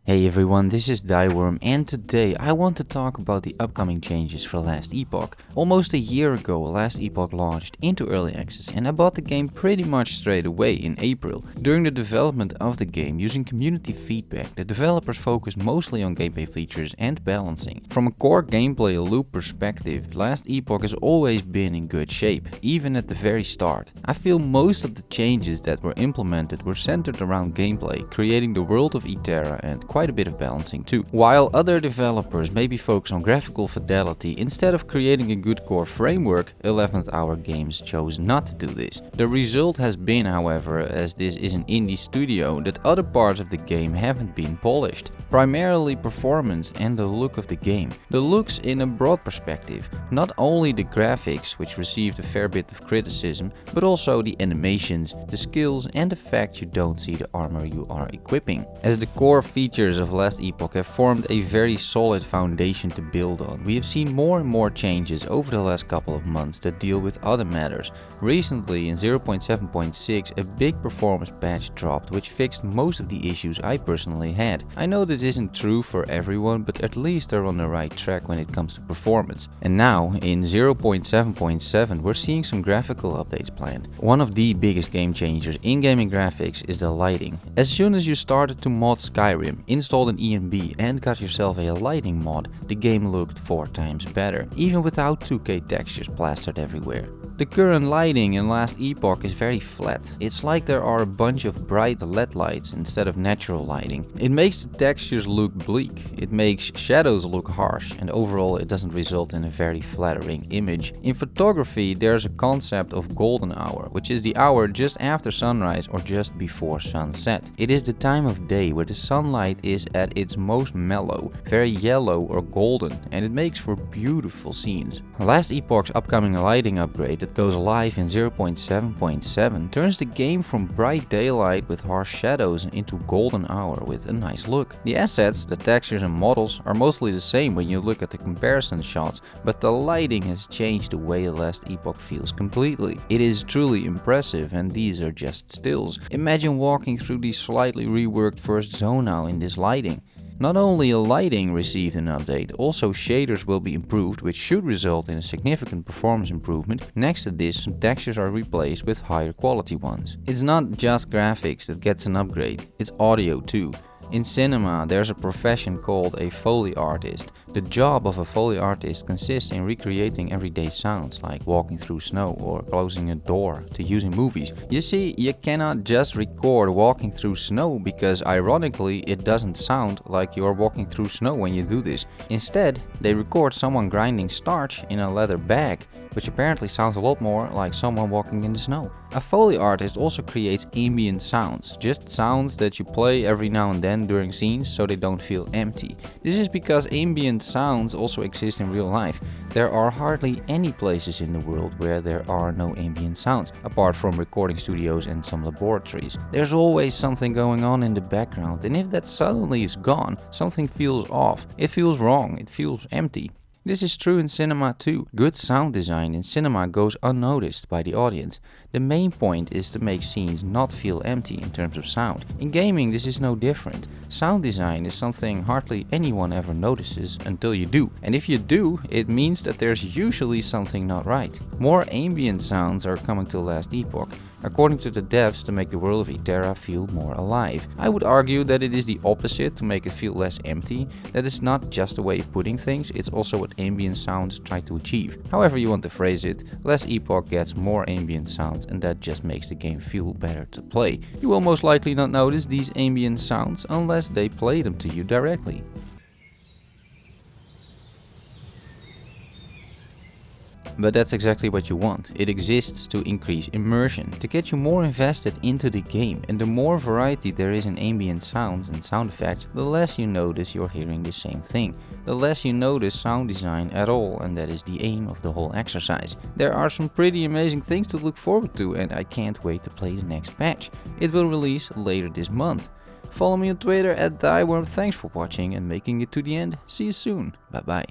Hey everyone, this is Thyworm, and today I want to talk about the upcoming changes for Last Epoch. Almost a year ago, Last Epoch launched into early access and I bought the game pretty much straight away in April. During the development of the game, using community feedback, the developers focused mostly on gameplay features and balancing. From a core gameplay loop perspective, Last Epoch has always been in good shape, even at the very start. I feel most of the changes that were implemented were centered around gameplay, creating the world of Eterra and quite a bit of balancing too. While other developers maybe focus on graphical fidelity instead of creating a good core framework, 11th Hour Games chose not to do this. The result has been, however, as this is an indie studio, that other parts of the game haven't been polished. Primarily performance and the look of the game. The looks in a broad perspective, not only the graphics, which received a fair bit of criticism, but also the animations, the skills and the fact you don't see the armor you are equipping. As the core features of Last Epoch have formed a very solid foundation to build on, we have seen more and more changes over the last couple of months that deal with other matters. Recently in 0.7.6 a big performance patch dropped which fixed most of the issues I personally had. I know this isn't true for everyone, but at least they're on the right track when it comes to performance. And now in 0.7.7 we're seeing some graphical updates planned. One of the biggest game changers in gaming graphics is the lighting. As soon as you started to mod Skyrim, installed an ENB and got yourself a lighting mod, the game looked 4 times better, even without 2K textures plastered everywhere. The current lighting in Last Epoch is very flat. It's like there are a bunch of bright LED lights instead of natural lighting. It makes the textures look bleak, it makes shadows look harsh, and overall it doesn't result in a very flattering image. In photography there's a concept of golden hour, which is the hour just after sunrise or just before sunset. It is the time of day where the sunlight is at its most mellow, very yellow or golden, and it makes for beautiful scenes. Last Epoch's upcoming lighting upgrade that goes live in 0.7.7 turns the game from bright daylight with harsh shadows into golden hour with a nice look. The assets, the textures and models are mostly the same when you look at the comparison shots, but the lighting has changed the way Last Epoch feels completely. It is truly impressive, and these are just stills. Imagine walking through the slightly reworked first zone now in this lighting. Not only lighting received an update, also shaders will be improved, which should result in a significant performance improvement. Next to this, some textures are replaced with higher quality ones. It's not just graphics that gets an upgrade, it's audio too. In cinema, there's a profession called a Foley artist. The job of a Foley artist consists in recreating everyday sounds, like walking through snow or closing a door, to use in movies. You see, you cannot just record walking through snow because ironically it doesn't sound like you are walking through snow when you do this. Instead, they record someone grinding starch in a leather bag, which apparently sounds a lot more like someone walking in the snow. A Foley artist also creates ambient sounds, just sounds that you play every now and then during scenes so they don't feel empty. This is because ambient sounds also exist in real life. There are hardly any places in the world where there are no ambient sounds, apart from recording studios and some laboratories. There's always something going on in the background, and if that suddenly is gone, something feels off. It feels wrong, it feels empty. This is true in cinema too. Good sound design in cinema goes unnoticed by the audience. The main point is to make scenes not feel empty in terms of sound. In gaming this is no different. Sound design is something hardly anyone ever notices until you do. And if you do, it means that there's usually something not right. More ambient sounds are coming to Last Epoch, according to the devs, to make the world of Eterra feel more alive. I would argue that it is the opposite, to make it feel less empty. That is not just a way of putting things, it's also what ambient sounds try to achieve. However you want to phrase it, Last Epoch gets more ambient sounds and that just makes the game feel better to play. You will most likely not notice these ambient sounds unless they play them to you directly. But that's exactly what you want. It exists to increase immersion, to get you more invested into the game, and the more variety there is in ambient sounds and sound effects, the less you notice you're hearing the same thing. The less you notice sound design at all, and that is the aim of the whole exercise. There are some pretty amazing things to look forward to, and I can't wait to play the next patch. It will release later this month. Follow me on Twitter @Thyworm. Thanks for watching and making it to the end. See you soon. Bye bye.